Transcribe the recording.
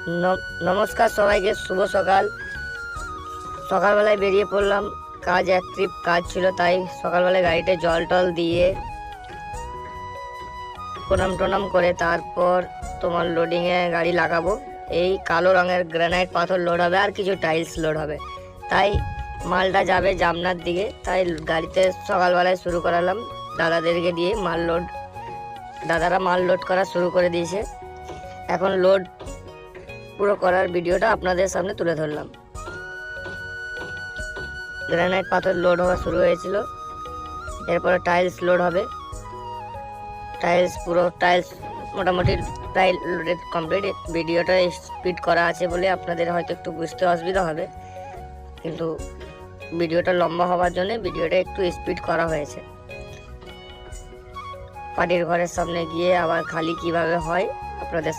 নমস্কার সবাইকে, শুভ সকাল। সকালবেলায় বেরিয়ে পড়লাম, এক ট্রিপ কাজ ছিল, তাই সকালবেলায় গাড়িতে জল টল দিয়ে প্রণাম টনাম করে তারপর তোমার লোডিংয়ে গাড়ি লাগাবো। এই কালো রঙের গ্রানাইট পাথর লোড হবে আর কিছু টাইলস লোড হবে, তাই মালটা যাবে জামনার দিকে। তাই গাড়িতে সকালবেলায় শুরু করালাম দাদাদেরকে দিয়ে দাদারা মাল লোড করা শুরু করে দিয়েছে। এখন লোড পুরো করার ভিডিওটা আপনাদের সামনে তুলে ধরলাম। গ্রানাইট পাথর লোড হওয়া শুরু হয়েছিল, এরপরে টাইলস লোড হবে। টাইলস মোটামুটি প্রায় লোডেড কমপ্লিট। ভিডিওটা স্পিড করা আছে বলে আপনাদের হয়তো একটু বুঝতে অসুবিধা হবে, কিন্তু ভিডিওটা লম্বা হওয়ার জন্য ভিডিওটা একটু স্পিড করা হয়েছে। পার্টির ঘরের সামনে গিয়ে আবার খালি কিভাবে হয় আপনাদের